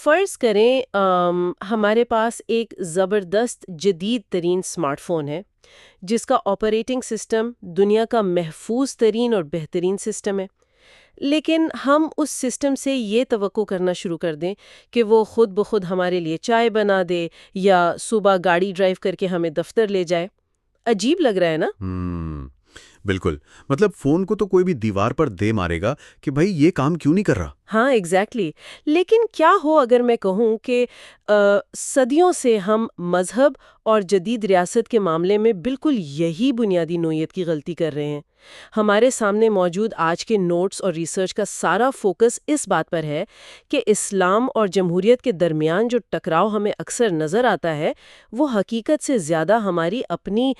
فرض کریں ہمارے پاس ایک زبردست جدید ترین اسمارٹ فون ہے جس کا آپریٹنگ سسٹم دنیا کا محفوظ ترین اور بہترین سسٹم ہے، لیکن ہم اس سسٹم سے یہ توقع کرنا شروع کر دیں کہ وہ خود بخود ہمارے لیے چائے بنا دے یا صبح گاڑی ڈرائیو کر کے ہمیں دفتر لے جائے۔ عجیب لگ رہا ہے نا؟ بالکل، مطلب فون کو تو کوئی بھی دیوار پر دے مارے گا کہ بھائی یہ کام کیوں نہیں کر رہا۔ ہاں ایگزیکٹلی لیکن کیا ہو اگر میں کہوں کہ صدیوں سے ہم مذہب اور جدید ریاست کے معاملے میں بالکل یہی بنیادی نوعیت کی غلطی کر رہے ہیں۔ ہمارے سامنے موجود آج کے نوٹس اور ریسرچ کا سارا فوکس اس بات پر ہے کہ اسلام اور جمہوریت کے درمیان جو ٹکراؤ ہمیں اکثر نظر آتا ہے وہ حقیقت سے زیادہ ہماری اپنی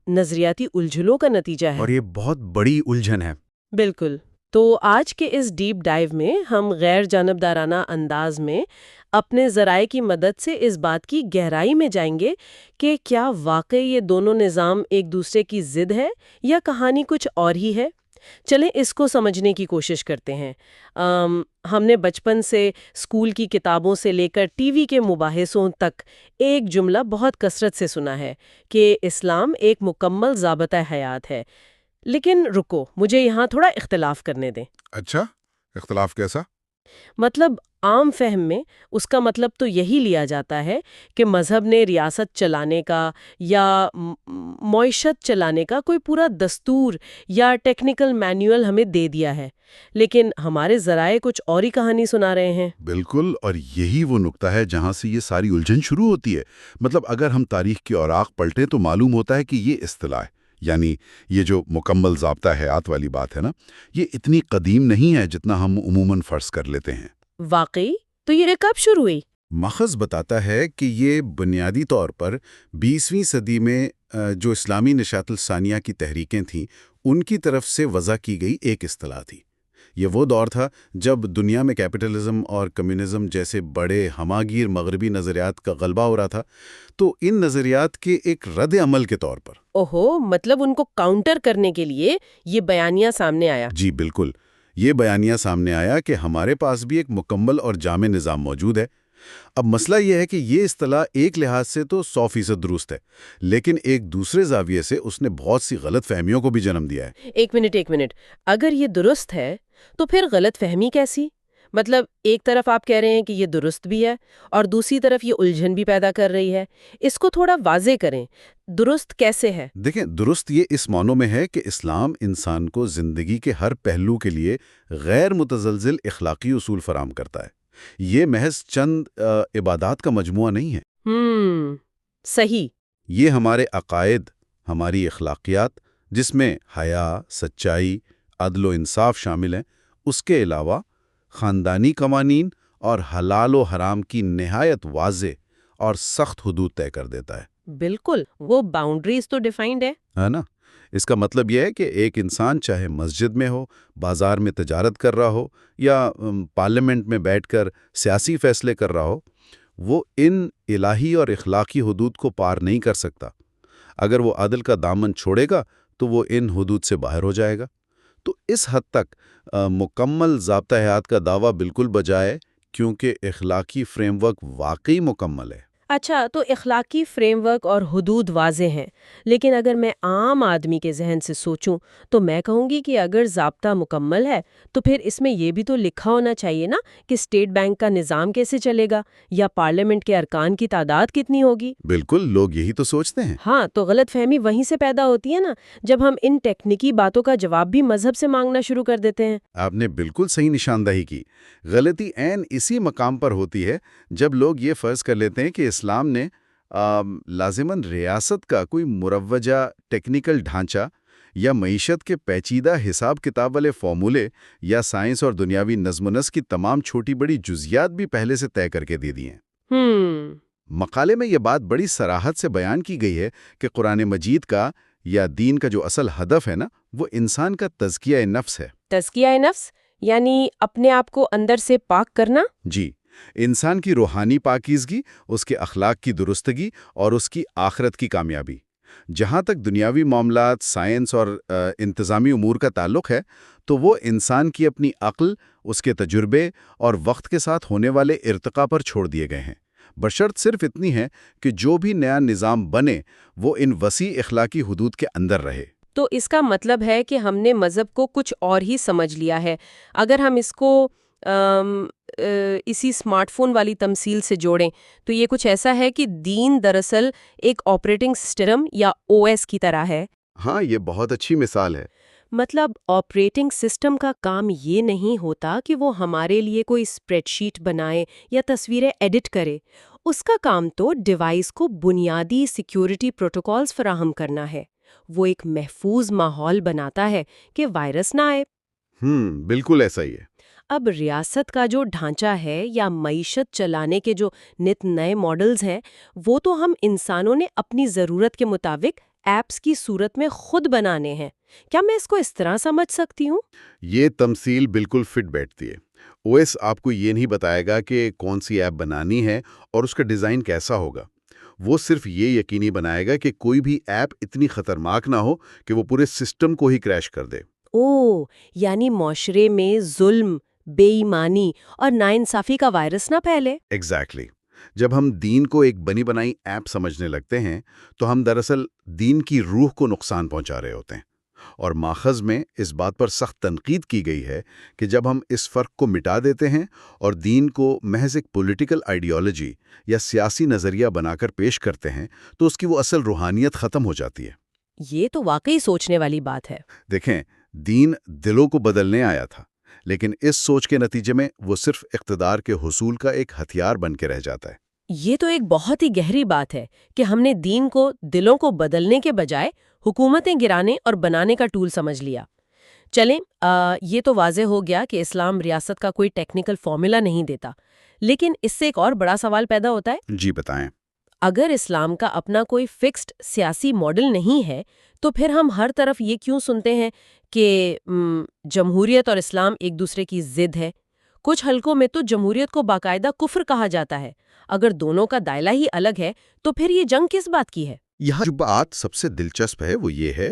نظریاتی الجھنوں کا نتیجہ ہے، اور یہ بہت بڑی الجھن ہے۔ بالکل۔ تو آج کے اس ڈیپ ڈائیو میں ہم غیر جانبدارانہ انداز میں اپنے ذرائع کی مدد سے اس بات کی گہرائی میں جائیں گے کہ کیا واقعی یہ دونوں نظام ایک دوسرے کی ضد ہے یا کہانی کچھ اور ہی ہے۔ چلیں اس کو سمجھنے کی کوشش کرتے ہیں۔ ہم نے بچپن سے اسکول کی کتابوں سے لے کر ٹی وی کے مباحثوں تک ایک جملہ بہت کثرت سے سنا ہے کہ اسلام ایک مکمل ضابطہ حیات ہے۔ لیکن رکو، مجھے یہاں تھوڑا اختلاف کرنے دیں۔ اچھا، اختلاف کیسا؟ مطلب عام فہم میں اس کا مطلب تو یہی لیا جاتا ہے کہ مذہب نے ریاست چلانے کا یا معیشت چلانے کا کوئی پورا دستور یا ٹیکنیکل مینوئل ہمیں دے دیا ہے، لیکن ہمارے ذرائع کچھ اور ہی کہانی سنا رہے ہیں۔ بالکل، اور یہی وہ نقطہ ہے جہاں سے یہ ساری الجھن شروع ہوتی ہے۔ مطلب اگر ہم تاریخ کی اوراق پلٹیں تو معلوم ہوتا ہے کہ یہ اصطلاح یعنی یہ جو مکمل ضابطہ حیات والی بات ہے نا، یہ اتنی قدیم نہیں ہے جتنا ہم عموماً فرض کر لیتے ہیں۔ واقعی؟ تو یہ کب شروع ہوئی؟ ماخذ بتاتا ہے کہ یہ بنیادی طور پر 20ویں صدی میں جو اسلامی نشاط الثانیہ کی تحریکیں تھیں ان کی طرف سے وضع کی گئی ایک اصطلاح تھی۔ یہ وہ دور تھا جب دنیا میں کیپٹلزم اور کمیونزم جیسے بڑے ہماگیر مغربی نظریات کا غلبہ ہو رہا تھا، تو ان نظریات کے ایک رد عمل کے طور پر مطلب ان کو کاؤنٹر کرنے کے لیے یہ بیانیہ سامنے آیا۔ جی بالکل، یہ بیانیہ سامنے آیا کہ ہمارے پاس بھی ایک مکمل اور جامع نظام موجود ہے۔ اب مسئلہ یہ ہے کہ یہ اصطلاح ایک لحاظ سے تو 100% درست ہے، لیکن ایک دوسرے زاویے سے اس نے بہت سی غلط فہمیوں کو بھی جنم دیا ہے۔ ایک منٹ، اگر یہ درست ہے تو پھر غلط فہمی کیسی؟ مطلب ایک طرف آپ کہہ رہے ہیں کہ یہ درست بھی ہے اور دوسری طرف یہ الجھن بھی پیدا کر رہی ہے، اس کو تھوڑا واضح کریں، درست کیسے ہے؟ دیکھیں، درست یہ اس معنوں میں ہے کہ اسلام انسان کو زندگی کے ہر پہلو کے لیے غیر متزلزل اخلاقی اصول فراہم کرتا ہے۔ یہ محض چند عبادات کا مجموعہ نہیں ہے۔ صحیح۔ یہ ہمارے عقائد، ہماری اخلاقیات جس میں حیا، سچائی، عدل و انصاف شامل ہیں، اس کے علاوہ خاندانی قوانین اور حلال و حرام کی نہایت واضح اور سخت حدود طے کر دیتا ہے۔ بالکل، وہ باؤنڈریز تو ڈیفائنڈ ہے نا؟ اس کا مطلب یہ ہے کہ ایک انسان چاہے مسجد میں ہو، بازار میں تجارت کر رہا ہو یا پارلیمنٹ میں بیٹھ کر سیاسی فیصلے کر رہا ہو، وہ ان الہی اور اخلاقی حدود کو پار نہیں کر سکتا۔ اگر وہ عدل کا دامن چھوڑے گا تو وہ ان حدود سے باہر ہو جائے گا۔ تو اس حد تک مکمل ضابطہ حیات کا دعویٰ بالکل بجائے، کیونکہ اخلاقی فریم ورک واقعی مکمل ہے۔ اچھا، تو اخلاقی فریم ورک اور حدود واضح ہیں، لیکن اگر میں عام آدمی کے ذہن سے سوچوں تو میں کہوں گی کہ اگر ضابطہ مکمل ہے تو پھر اس میں یہ بھی تو لکھا ہونا چاہیے نا کہ اسٹیٹ بینک کا نظام کیسے چلے گا یا پارلیمنٹ کے ارکان کی تعداد کتنی ہوگی۔ بالکل، لوگ یہی تو سوچتے ہیں۔ ہاں، تو غلط فہمی وہیں سے پیدا ہوتی ہے نا، جب ہم ان ٹیکنیکی باتوں کا جواب بھی مذہب سے مانگنا شروع کر دیتے ہیں۔ آپ نے بالکل صحیح نشاندہی کی۔ غلطی عین اسی مقام پر ہوتی ہے جب لوگ یہ فرض کر لیتے ہیں کہ اسلام نے لازماً ریاست کا کوئی مروجہ ٹیکنیکل ڈھانچہ یا معیشت کے پیچیدہ حساب کتاب والے فارمولے یا سائنس اور دنیاوی نظم و نسق کی تمام چھوٹی بڑی جزیات بھی پہلے سے طے کر کے دے دی ہیں۔ مقالے میں یہ بات بڑی صراحت سے بیان کی گئی ہے کہ قرآن مجید کا یا دین کا جو اصل ہدف ہے نا، وہ انسان کا تزکیہ نفس ہے۔ تزکیہ نفس یعنی اپنے آپ کو اندر سے پاک کرنا؟ جی، انسان کی روحانی پاکیزگی، اس کے اخلاق کی درستگی اور اس کی آخرت کی کامیابی۔ جہاں تک دنیاوی معاملات، سائنس اور انتظامی امور کا تعلق ہے تو وہ انسان کی اپنی عقل، اس کے تجربے اور وقت کے ساتھ ہونے والے ارتقاء پر چھوڑ دیے گئے ہیں، بشرط صرف اتنی ہے کہ جو بھی نیا نظام بنے وہ ان وسیع اخلاقی حدود کے اندر رہے۔ تو اس کا مطلب ہے کہ ہم نے مذہب کو کچھ اور ہی سمجھ لیا ہے۔ اگر ہم اس کو اسی اسمارٹ فون والی تمثیل سے جوڑیں تو یہ کچھ ایسا ہے کہ دین دراصل ایک آپریٹنگ سسٹم یا او ایس کی طرح ہے۔ ہاں، یہ بہت اچھی مثال ہے۔ مطلب آپریٹنگ سسٹم کا کام یہ نہیں ہوتا کہ وہ ہمارے لیے کوئی اسپریڈ شیٹ بنائے یا تصویریں ایڈٹ کرے، اس کا کام تو ڈیوائس کو بنیادی سیکیورٹی پروٹوکالز فراہم کرنا ہے۔ وہ ایک محفوظ ماحول بناتا ہے کہ وائرس نہ آئے۔ بالکل ایسا ہی ہے۔ اب ریاست کا جو ڈھانچہ ہے یا معیشت چلانے کے جو نت نئے ماڈلز ہیں، وہ تو ہم انسانوں نے اپنی ضرورت کے مطابق ایپس کی صورت میں خود بنانے ہیں۔ کیا میں اس کو اس طرح سمجھ سکتی ہوں؟ یہ تمثیل بالکل فٹ بیٹھتی ہے۔ او ایس آپ کو یہ نہیں بتائے گا کہ کون سی ایپ بنانی ہے اور اس کا ڈیزائن کیسا ہوگا۔ وہ صرف یہ یقینی بنائے گا کہ کوئی بھی ایپ اتنی خطرناک نہ ہو کہ وہ پورے سسٹم کو ہی کریش کر دے۔ یعنی معاشرے میں ظلم، بے ایمانی اور ناانصافی کا وائرس نہ پھیلے۔ ایگزیکٹلی۔ جب ہم دین کو ایک بنی بنائی ایپ سمجھنے لگتے ہیں تو ہم دراصل دین کی روح کو نقصان پہنچا رہے ہوتے ہیں، اور ماخذ میں اس بات پر سخت تنقید کی گئی ہے کہ جب ہم اس فرق کو مٹا دیتے ہیں اور دین کو محض ایک پولیٹیکل آئیڈیالوجی یا سیاسی نظریہ بنا کر پیش کرتے ہیں تو اس کی وہ اصل روحانیت ختم ہو جاتی ہے۔ یہ تو واقعی سوچنے والی بات ہے۔ دیکھیں، دین دلوں کو بدلنے آیا تھا، لیکن اس سوچ کے نتیجے میں وہ صرف اقتدار کے حصول کا ایک ہتھیار بن کے رہ جاتا ہے۔ یہ تو ایک بہت ہی گہری بات ہے کہ ہم نے دین کو دلوں کو بدلنے کے بجائے حکومتیں گرانے اور بنانے کا ٹول سمجھ لیا۔ چلیں، یہ تو واضح ہو گیا کہ اسلام ریاست کا کوئی ٹیکنیکل فارمولا نہیں دیتا، لیکن اس سے ایک اور بڑا سوال پیدا ہوتا ہے۔ جی بتائیں۔ اگر اسلام کا اپنا کوئی فکسڈ سیاسی ماڈل نہیں ہے تو پھر ہم ہر طرف یہ کیوں سنتے ہیں کہ جمہوریت اور اسلام ایک دوسرے کی ضد ہے؟ کچھ حلقوں میں تو جمہوریت کو باقاعدہ کفر کہا جاتا ہے۔ اگر دونوں کا دائلہ ہی الگ ہے تو پھر یہ جنگ کس بات کی ہے؟ یہاں جو بات سب سے دلچسپ ہے وہ یہ ہے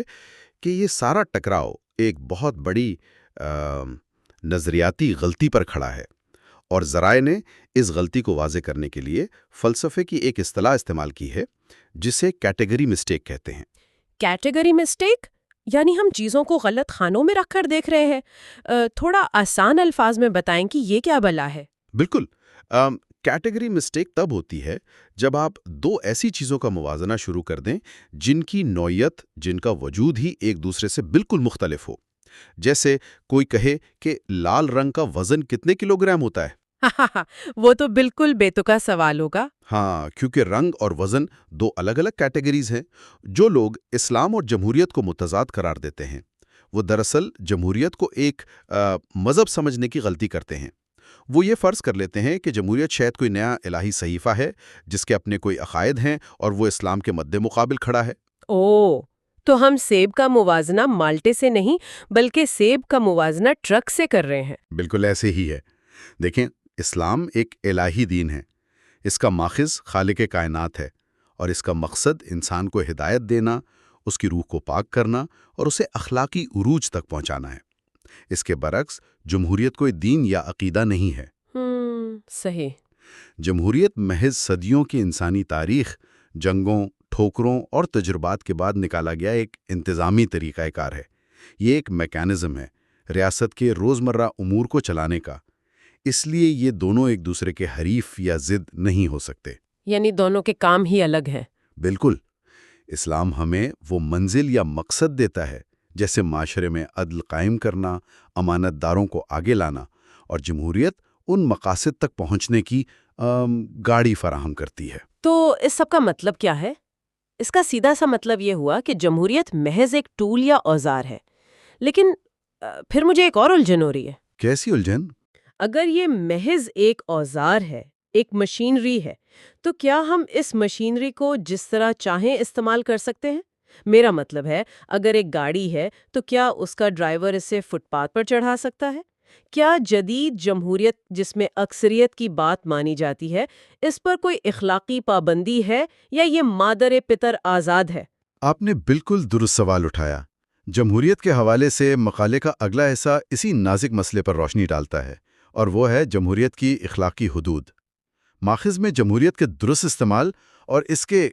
کہ یہ سارا ٹکراؤ ایک بہت بڑی نظریاتی غلطی پر کھڑا ہے، اور ذرائع نے اس غلطی کو واضح کرنے کے لیے فلسفے کی ایک اصطلاح استعمال کی ہے جسے کیٹیگری مسٹیک کہتے ہیں۔ Category mistake? یعنی ہم چیزوں کو غلط خانوں میں رکھ کر دیکھ رہے ہیں۔ تھوڑا آسان الفاظ میں بتائیں کہ یہ کیا بلا ہے؟ بالکل۔ کیٹیگری مسٹیک تب ہوتی ہے جب آپ دو ایسی چیزوں کا موازنہ شروع کر دیں جن کی نوعیت، جن کا وجود ہی ایک دوسرے سے بالکل مختلف ہو۔ جیسے کوئی کہے کہ لال رنگ کا وزن کتنے کلو گرام ہوتا ہے؟ وہ تو بالکل بے تکا سوال ہوگا۔ ہاں، کیونکہ رنگ اور وزن دو الگ الگ کیٹیگریز ہیں۔ جو لوگ اسلام اور جمہوریت کو متضاد قرار دیتے ہیں وہ دراصل جمہوریت کو ایک مذہب سمجھنے کی غلطی کرتے ہیں۔ وہ یہ فرض کر لیتے ہیں کہ جمہوریت شاید کوئی نیا الہی صحیفہ ہے جس کے اپنے کوئی عقائد ہیں اور وہ اسلام کے مد مقابل کھڑا ہے۔ تو ہم سیب کا موازنہ مالٹے سے نہیں بلکہ سیب کا موازنہ ٹرک سے کر رہے ہیں۔ بالکل ایسے ہی ہے۔ دیکھیں، اسلام ایک الہی دین ہے، اس کا ماخذ خالق کائنات ہے، اور اس کا مقصد انسان کو ہدایت دینا، اس کی روح کو پاک کرنا اور اسے اخلاقی عروج تک پہنچانا ہے۔ اس کے برعکس جمہوریت کوئی دین یا عقیدہ نہیں ہے۔ صحیح۔ جمہوریت محض صدیوں کی انسانی تاریخ، جنگوں، ٹھوکروں اور تجربات کے بعد نکالا گیا ایک انتظامی طریقہ کار ہے۔ یہ ایک میکانزم ہے ریاست کے روزمرہ امور کو چلانے کا۔ اس لیے یہ دونوں ایک دوسرے کے حریف یا ضد نہیں ہو سکتے۔ یعنی دونوں کے کام ہی الگ ہیں۔ بالکل۔ اسلام ہمیں وہ منزل یا مقصد دیتا ہے جیسے معاشرے میں عدل قائم کرنا، امانت داروں کو آگے لانا، اور جمہوریت ان مقاصد تک پہنچنے کی گاڑی فراہم کرتی ہے۔ تو اس سب کا مطلب کیا ہے؟ اس کا سیدھا سا مطلب یہ ہوا کہ جمہوریت محض ایک ٹول یا اوزار ہے، لیکن پھر مجھے ایک اور الجھن ہو رہی ہے۔ کیسی الجھن؟ اگر یہ محض ایک اوزار ہے، ایک مشینری ہے، تو کیا ہم اس مشینری کو جس طرح چاہیں استعمال کر سکتے ہیں؟ میرا مطلب ہے، اگر ایک گاڑی ہے تو کیا اس کا ڈرائیور اسے فٹ پاتھ پر چڑھا سکتا ہے؟ کیا جدید جمہوریت جس میں اکثریت کی بات مانی جاتی ہے، اس پر کوئی اخلاقی پابندی ہے یا یہ مادر پتر آزاد ہے؟ آپ نے بالکل درست سوال اٹھایا۔ جمہوریت کے حوالے سے مقالے کا اگلا حصہ اسی نازک مسئلے پر روشنی ڈالتا ہے، اور وہ ہے جمہوریت کی اخلاقی حدود۔ ماخذ میں جمہوریت کے درست استعمال اور اس کے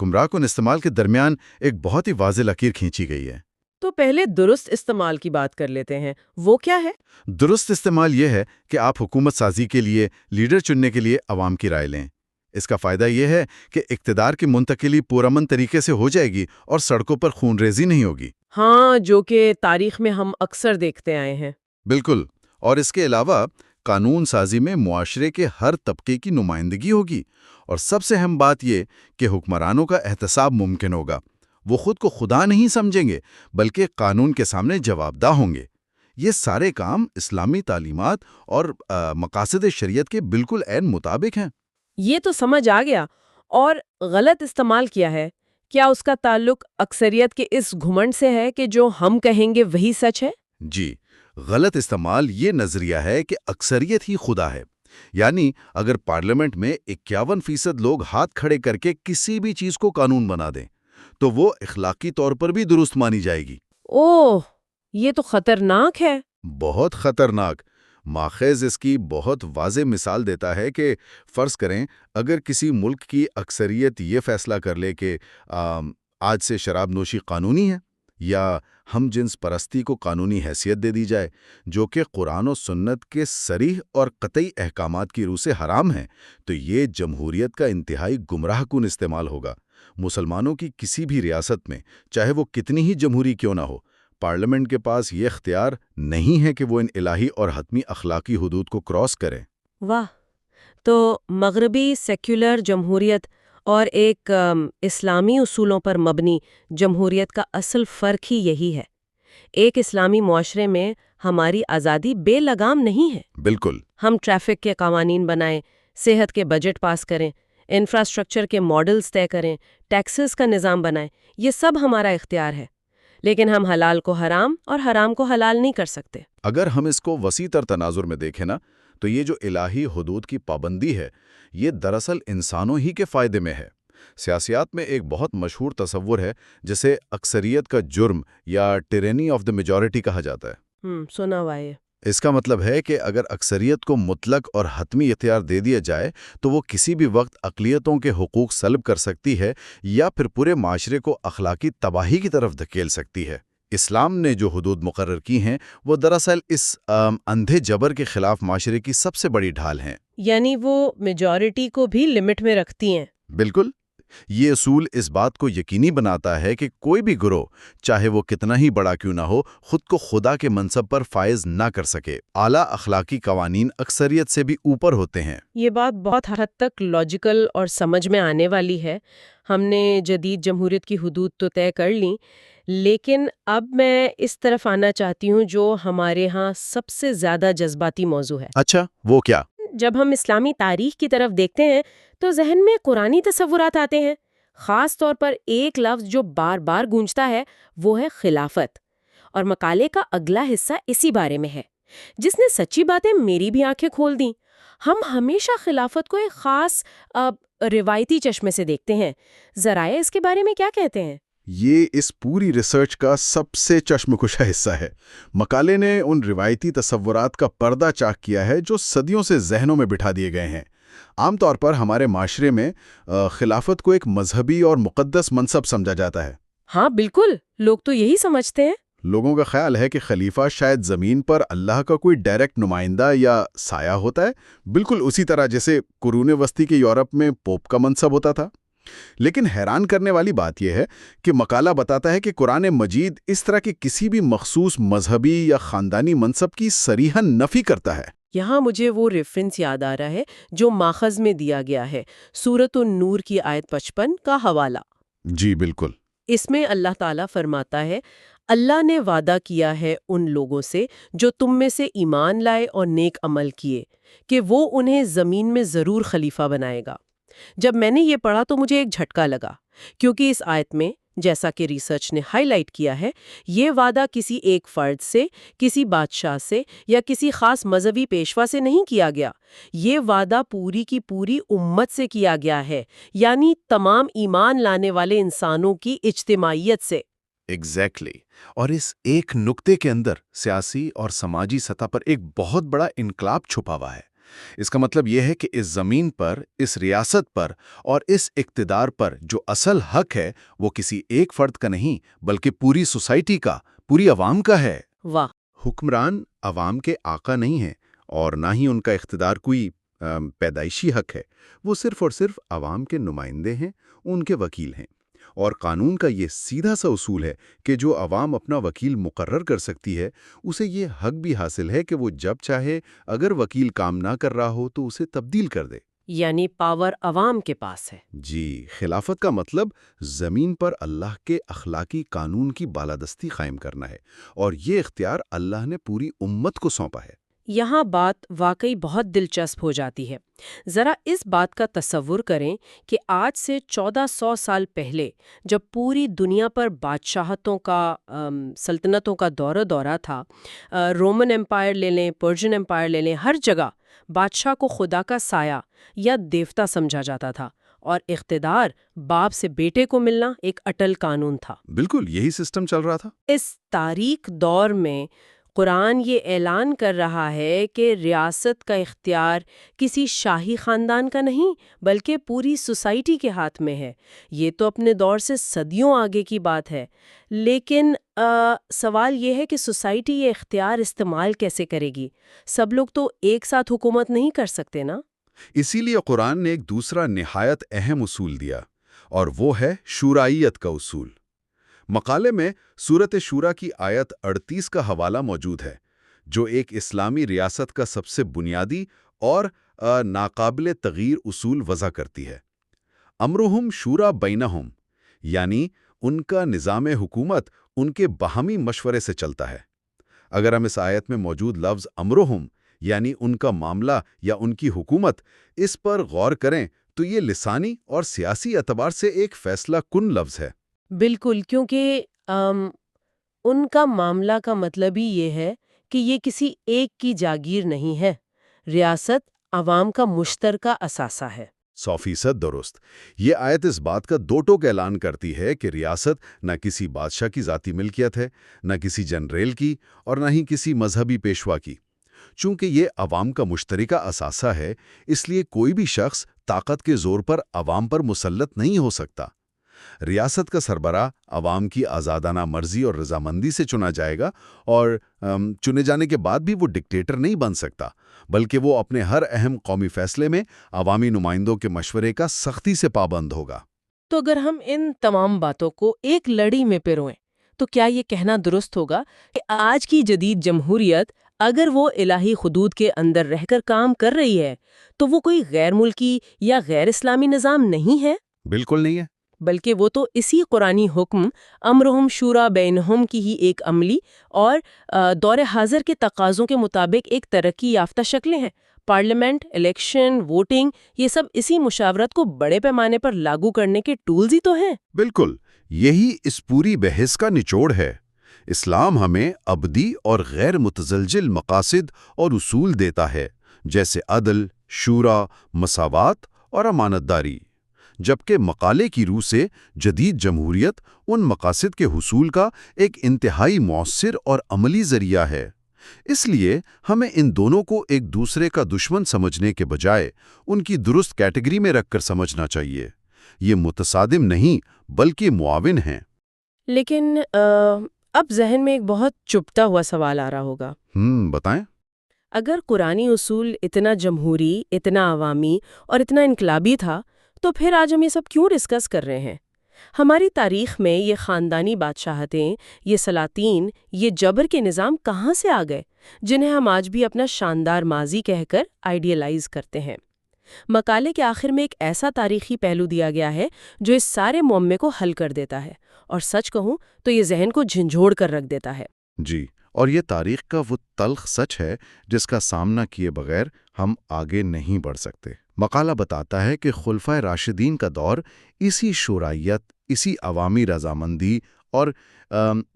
گمراہ کن استعمال کے درمیان ایک بہت ہی واضح لکیر کھینچی گئی ہے۔ تو پہلے درست استعمال کی بات کر لیتے ہیں، وہ کیا ہے؟ درست استعمال یہ ہے کہ آپ حکومت سازی کے لیے لیڈر چننے کے لیے عوام کی رائے لیں۔ اس کا فائدہ یہ ہے کہ اقتدار کی منتقلی پرامن طریقے سے ہو جائے گی اور سڑکوں پر خون ریزی نہیں ہوگی۔ ہاں، جو کہ تاریخ میں ہم اکثر دیکھتے آئے ہیں۔ بالکل، اور اس کے علاوہ قانون سازی میں معاشرے کے ہر طبقے کی نمائندگی ہوگی، اور سب سے اہم بات یہ کہ حکمرانوں کا احتساب ممکن ہوگا۔ وہ خود کو خدا نہیں سمجھیں گے بلکہ قانون کے سامنے جواب دہ ہوں گے۔ یہ سارے کام اسلامی تعلیمات اور مقاصد شریعت کے بالکل عین مطابق ہیں۔ یہ تو سمجھ آ گیا۔ اور غلط استعمال کیا ہے؟ کیا اس کا تعلق اکثریت کے اس گھمنڈ سے ہے کہ جو ہم کہیں گے وہی سچ ہے؟ جی، غلط استعمال یہ نظریہ ہے کہ اکثریت ہی خدا ہے۔ یعنی اگر پارلیمنٹ میں 51% لوگ ہاتھ کھڑے کر کے کسی بھی چیز کو قانون بنا دیں تو وہ اخلاقی طور پر بھی درست مانی جائے گی۔ اوہ، یہ تو خطرناک ہے۔ بہت خطرناک۔ ماخذ اس کی بہت واضح مثال دیتا ہے کہ فرض کریں اگر کسی ملک کی اکثریت یہ فیصلہ کر لے کہ آج سے شراب نوشی قانونی ہے، یا ہم جنس پرستی کو قانونی حیثیت دے دی جائے، جو کہ قرآن و سنت کے صریح اور قطعی احکامات کی روح سے حرام ہیں، تو یہ جمہوریت کا انتہائی گمراہ کن استعمال ہوگا۔ مسلمانوں کی کسی بھی ریاست میں، چاہے وہ کتنی ہی جمہوری کیوں نہ ہو، پارلیمنٹ کے پاس یہ اختیار نہیں ہے کہ وہ ان الہی اور حتمی اخلاقی حدود کو کراس کریں۔ واہ! تو مغربی سیکولر جمہوریت اور ایک اسلامی اصولوں پر مبنی جمہوریت کا اصل فرق ہی یہی ہے۔ ایک اسلامی معاشرے میں ہماری آزادی بے لگام نہیں ہے۔ بالکل۔ ہم ٹریفک کے قوانین بنائیں، صحت کے بجٹ پاس کریں، انفراسٹرکچر کے ماڈلز طے کریں، ٹیکسز کا نظام بنائیں، یہ سب ہمارا اختیار ہے۔ لیکن ہم حلال کو حرام اور حرام کو حلال نہیں کر سکتے۔ اگر ہم اس کو وسیع تر تناظر میں دیکھیں نا، تو یہ جو الہی حدود کی پابندی ہے، یہ دراصل انسانوں ہی کے فائدے میں ہے۔ سیاسیات میں ایک بہت مشہور تصور ہے جسے اکثریت کا جرم یا ٹیرینی آف دا میجورٹی کہا جاتا ہے۔ سنا ہوا ہے۔ اس کا مطلب ہے کہ اگر اکثریت کو مطلق اور حتمی اختیار دے دیا جائے تو وہ کسی بھی وقت اقلیتوں کے حقوق سلب کر سکتی ہے یا پھر پورے معاشرے کو اخلاقی تباہی کی طرف دھکیل سکتی ہے۔ اسلام نے جو حدود مقرر کی ہیں وہ دراصل اس اندھے جبر کے خلاف معاشرے کی سب سے بڑی ڈھال ہیں۔ یعنی وہ میجورٹی کو بھی لمٹ میں رکھتی ہیں۔ بالکل۔ یہ اصول اس بات کو یقینی بناتا ہے کہ کوئی بھی گروہ، چاہے وہ کتنا ہی بڑا کیوں نہ ہو، خود کو خدا کے منصب پر فائز نہ کر سکے۔ اعلیٰ اخلاقی قوانین اکثریت سے بھی اوپر ہوتے ہیں۔ یہ بات بہت حد تک لاجیکل اور سمجھ میں آنے والی ہے۔ ہم نے جدید جمہوریت کی حدود تو طے کر لیں، لیکن اب میں اس طرف آنا چاہتی ہوں جو ہمارے ہاں سب سے زیادہ جذباتی موضوع ہے۔ اچھا، وہ کیا؟ جب ہم اسلامی تاریخ کی طرف دیکھتے ہیں تو ذہن میں قرآنی تصورات آتے ہیں۔ خاص طور پر ایک لفظ جو بار بار گونجتا ہے وہ ہے خلافت، اور مقالے کا اگلا حصہ اسی بارے میں ہے، جس نے سچی باتیں میری بھی آنکھیں کھول دیں۔ ہم ہمیشہ خلافت کو ایک خاص روایتی چشمے سے دیکھتے ہیں۔ ذرائع اس کے بارے میں کیا کہتے ہیں؟ یہ اس پوری ریسرچ کا سب سے چشم کشا حصہ ہے۔ مقالے نے ان روایتی تصورات کا پردہ چاک کیا ہے جو صدیوں سے ذہنوں میں بٹھا دیے گئے ہیں۔ عام طور پر ہمارے معاشرے میں خلافت کو ایک مذہبی اور مقدس منصب سمجھا جاتا ہے۔ ہاں بالکل، لوگ تو یہی سمجھتے ہیں۔ لوگوں کا خیال ہے کہ خلیفہ شاید زمین پر اللہ کا کوئی ڈائریکٹ نمائندہ یا سایہ ہوتا ہے، بالکل اسی طرح جیسے قرون وسطی کے یورپ میں پوپ کا منصب ہوتا تھا۔ لیکن حیران کرنے والی بات یہ ہے کہ مقالہ بتاتا ہے کہ قرآن مجید اس طرح کے کسی بھی مخصوص مذہبی یا خاندانی منصب کی صریحاً نفی کرتا ہے۔ یہاں مجھے وہ ریفرنس یاد آ رہا ہے جو ماخذ میں دیا گیا ہے، سورۃ النور کی آیت 55 کا حوالہ۔ جی بالکل۔ اس میں اللہ تعالیٰ فرماتا ہے، اللہ نے وعدہ کیا ہے ان لوگوں سے جو تم میں سے ایمان لائے اور نیک عمل کیے کہ وہ انہیں زمین میں ضرور خلیفہ بنائے گا۔ جب میں نے یہ پڑھا تو مجھے ایک جھٹکا لگا، کیونکہ اس آیت میں، جیسا کہ ریسرچ نے ہائی لائٹ کیا ہے، یہ وعدہ کسی ایک فرد سے، کسی بادشاہ سے یا کسی خاص مذہبی پیشوا سے نہیں کیا گیا۔ یہ وعدہ پوری کی پوری امت سے کیا گیا ہے، یعنی تمام ایمان لانے والے انسانوں کی اجتماعیت سے۔ ایگزیکٹلی اور اس ایک نکتے کے اندر سیاسی اور سماجی سطح پر ایک بہت بڑا انقلاب چھپا ہوا ہے۔ اس کا مطلب یہ ہے کہ اس زمین پر، اس ریاست پر اور اس اقتدار پر جو اصل حق ہے وہ کسی ایک فرد کا نہیں بلکہ پوری سوسائٹی کا، پوری عوام کا ہے۔ واہ! حکمران عوام کے آقا نہیں ہیں اور نہ ہی ان کا اقتدار کوئی پیدائشی حق ہے، وہ صرف اور صرف عوام کے نمائندے ہیں، ان کے وکیل ہیں۔ اور قانون کا یہ سیدھا سا اصول ہے کہ جو عوام اپنا وکیل مقرر کر سکتی ہے، اسے یہ حق بھی حاصل ہے کہ وہ جب چاہے اگر وکیل کام نہ کر رہا ہو تو اسے تبدیل کر دے۔ یعنی پاور عوام کے پاس ہے۔ جی، خلافت کا مطلب زمین پر اللہ کے اخلاقی قانون کی بالادستی قائم کرنا ہے، اور یہ اختیار اللہ نے پوری امت کو سونپا ہے۔ یہاں بات واقعی بہت دلچسپ ہو جاتی ہے۔ ذرا اس بات کا تصور کریں کہ آج سے 1400 سال پہلے جب پوری دنیا پر بادشاہتوں کا سلطنتوں کا دورہ تھا، رومن امپائر لے لیں، پرشین امپائر لے لیں، ہر جگہ بادشاہ کو خدا کا سایہ یا دیوتا سمجھا جاتا تھا، اور اقتدار باپ سے بیٹے کو ملنا ایک اٹل قانون تھا۔ بالکل یہی سسٹم چل رہا تھا۔ اس تاریک دور میں قرآن یہ اعلان کر رہا ہے کہ ریاست کا اختیار کسی شاہی خاندان کا نہیں بلکہ پوری سوسائٹی کے ہاتھ میں ہے۔ یہ تو اپنے دور سے صدیوں آگے کی بات ہے، لیکن سوال یہ ہے کہ سوسائٹی یہ اختیار استعمال کیسے کرے گی؟ سب لوگ تو ایک ساتھ حکومت نہیں کر سکتے نا۔ اسی لیے قرآن نے ایک دوسرا نہایت اہم اصول دیا، اور وہ ہے شورائیت کا اصول۔ مقالے میں سورۃ شورا کی آیت 38 کا حوالہ موجود ہے، جو ایک اسلامی ریاست کا سب سے بنیادی اور ناقابل تغییر اصول وضع کرتی ہے۔ امرہم شورا بینہم، یعنی ان کا نظام حکومت ان کے باہمی مشورے سے چلتا ہے۔ اگر ہم اس آیت میں موجود لفظ امرہم یعنی ان کا معاملہ یا ان کی حکومت، اس پر غور کریں تو یہ لسانی اور سیاسی اعتبار سے ایک فیصلہ کن لفظ ہے۔ بالکل، کیونکہ ان کا معاملہ کا مطلب ہی یہ ہے کہ یہ کسی ایک کی جاگیر نہیں ہے، ریاست عوام کا مشترکہ اثاثہ ہے۔ 100% درست۔ یہ آیت اس بات کا دو ٹوک اعلان کرتی ہے کہ ریاست نہ کسی بادشاہ کی ذاتی ملکیت ہے، نہ کسی جنریل کی، اور نہ ہی کسی مذہبی پیشوا کی۔ چونکہ یہ عوام کا مشترکہ اثاثہ ہے، اس لیے کوئی بھی شخص طاقت کے زور پر عوام پر مسلط نہیں ہو سکتا۔ ریاست کا سربراہ عوام کی آزادانہ مرضی اور رضامندی سے چنا جائے گا، اور چنے جانے کے بعد بھی وہ ڈکٹیٹر نہیں بن سکتا، بلکہ وہ اپنے ہر اہم قومی فیصلے میں عوامی نمائندوں کے مشورے کا سختی سے پابند ہوگا۔ تو اگر ہم ان تمام باتوں کو ایک لڑی میں پروئیں تو کیا یہ کہنا درست ہوگا کہ آج کی جدید جمہوریت اگر وہ الہی حدود کے اندر رہ کر کام کر رہی ہے تو وہ کوئی غیر ملکی یا غیر اسلامی نظام نہیں ہے؟ بالکل نہیں ہے۔ بلکہ وہ تو اسی قرآنی حکم امرہم شورا بینہم کی ہی ایک عملی اور دور حاضر کے تقاضوں کے مطابق ایک ترقی یافتہ شکلیں ہیں۔ پارلیمنٹ، الیکشن، ووٹنگ، یہ سب اسی مشاورت کو بڑے پیمانے پر لاگو کرنے کے ٹولز ہی تو ہیں۔ بالکل، یہی اس پوری بحث کا نچوڑ ہے۔ اسلام ہمیں ابدی اور غیر متزلزل مقاصد اور اصول دیتا ہے، جیسے عدل، شورا، مساوات اور امانت داری، جبکہ مقالے کی روح سے جدید جمہوریت ان مقاصد کے حصول کا ایک انتہائی مؤثر اور عملی ذریعہ ہے۔ اس لیے ہمیں ان دونوں کو ایک دوسرے کا دشمن سمجھنے کے بجائے ان کی درست کیٹیگری میں رکھ کر سمجھنا چاہیے۔ یہ متصادم نہیں بلکہ معاون ہیں۔ لیکن اب ذہن میں ایک بہت چبھتا ہوا سوال آ رہا ہوگا۔ بتائیں۔ اگر قرآنی اصول اتنا جمہوری، اتنا عوامی اور اتنا انقلابی تھا تو پھر آج ہم یہ سب کیوں ڈسکس کر رہے ہیں؟ ہماری تاریخ میں یہ خاندانی بادشاہتیں، یہ سلاطین، یہ جبر کے نظام کہاں سے آ گئے جنہیں ہم آج بھی اپنا شاندار ماضی کہہ کر آئیڈیلائز کرتے ہیں؟ مقالے کے آخر میں ایک ایسا تاریخی پہلو دیا گیا ہے جو اس سارے معمے کو حل کر دیتا ہے، اور سچ کہوں تو یہ ذہن کو جھنجھوڑ کر رکھ دیتا ہے۔ جی، اور یہ تاریخ کا وہ تلخ سچ ہے جس کا سامنا کیے بغیر ہم آگے نہیں بڑھ سکتے۔ مقالہ بتاتا ہے کہ خلفائے راشدین کا دور اسی شورائیت، اسی عوامی رضامندی اور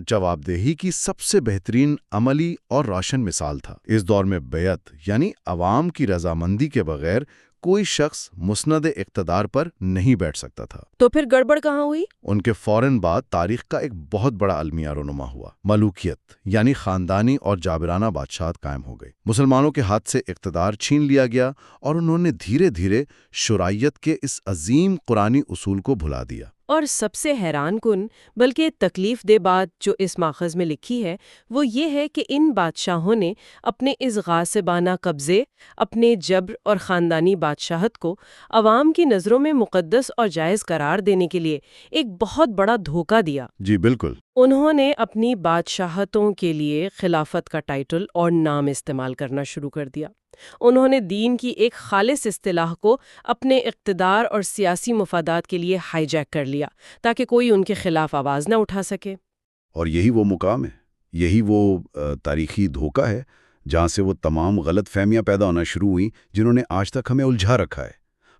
جواب دہی کی سب سے بہترین عملی اور روشن مثال تھا۔ اس دور میں بیعت یعنی عوام کی رضامندی کے بغیر کوئی شخص مسند اقتدار پر نہیں بیٹھ سکتا تھا۔ تو پھر گڑبڑ کہاں ہوئی؟ ان کے فوراً بعد تاریخ کا ایک بہت بڑا المیہ رونما ہوا۔ ملوکیت یعنی خاندانی اور جابرانہ بادشاہت قائم ہو گئی۔ مسلمانوں کے ہاتھ سے اقتدار چھین لیا گیا اور انہوں نے دھیرے دھیرے شرعیت کے اس عظیم قرآنی اصول کو بھلا دیا۔ اور سب سے حیران کن بلکہ تکلیف دہ بات جو اس ماخذ میں لکھی ہے وہ یہ ہے کہ ان بادشاہوں نے اپنے اس غاصبانہ قبضے، اپنے جبر اور خاندانی بادشاہت کو عوام کی نظروں میں مقدس اور جائز قرار دینے کے لیے ایک بہت بڑا دھوکہ دیا۔ جی بالکل۔ انہوں نے اپنی بادشاہتوں کے لیے خلافت کا ٹائٹل اور نام استعمال کرنا شروع کر دیا۔ انہوں نے دین کی ایک خالص اصطلاح کو اپنے اقتدار اور سیاسی مفادات کے لیے ہائی جیک کر لیا تاکہ کوئی ان کے خلاف آواز نہ اٹھا سکے۔ اور یہی وہ مقام ہے، یہی وہ تاریخی دھوکہ ہے جہاں سے وہ تمام غلط فہمیاں پیدا ہونا شروع ہوئیں جنہوں نے آج تک ہمیں الجھا رکھا ہے۔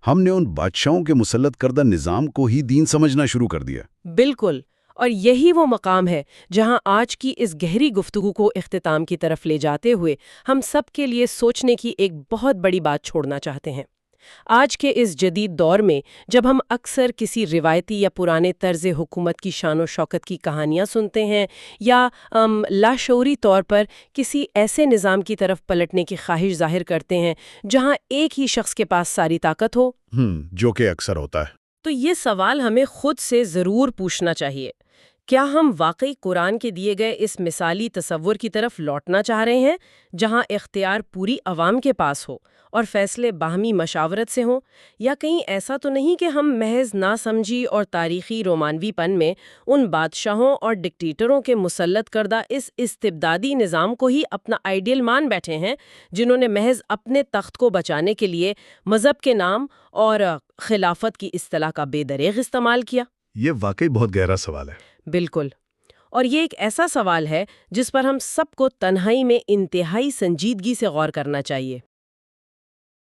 ہم نے ان بادشاہوں کے مسلط کردہ نظام کو ہی دین سمجھنا شروع کر دیا۔ بالکل، اور یہی وہ مقام ہے جہاں آج کی اس گہری گفتگو کو اختتام کی طرف لے جاتے ہوئے ہم سب کے لیے سوچنے کی ایک بہت بڑی بات چھوڑنا چاہتے ہیں۔ آج کے اس جدید دور میں جب ہم اکثر کسی روایتی یا پرانے طرز حکومت کی شان و شوکت کی کہانیاں سنتے ہیں یا لاشعوری طور پر کسی ایسے نظام کی طرف پلٹنے کی خواہش ظاہر کرتے ہیں جہاں ایک ہی شخص کے پاس ساری طاقت ہو، جو کہ اکثر ہوتا ہے، تو یہ سوال ہمیں خود سے ضرور پوچھنا چاہیے، کیا ہم واقعی قرآن کے دیے گئے اس مثالی تصور کی طرف لوٹنا چاہ رہے ہیں جہاں اختیار پوری عوام کے پاس ہو اور فیصلے باہمی مشاورت سے ہوں، یا کہیں ایسا تو نہیں کہ ہم محض ناسمجھی اور تاریخی رومانوی پن میں ان بادشاہوں اور ڈکٹیٹروں کے مسلط کردہ اس استبدادی نظام کو ہی اپنا آئیڈیل مان بیٹھے ہیں جنہوں نے محض اپنے تخت کو بچانے کے لیے مذہب کے نام اور خلافت کی اصطلاح کا بے دریغ استعمال کیا؟ یہ واقعی بہت گہرا سوال ہے۔ بالکل، اور یہ ایک ایسا سوال ہے جس پر ہم سب کو تنہائی میں انتہائی سنجیدگی سے غور کرنا چاہیے۔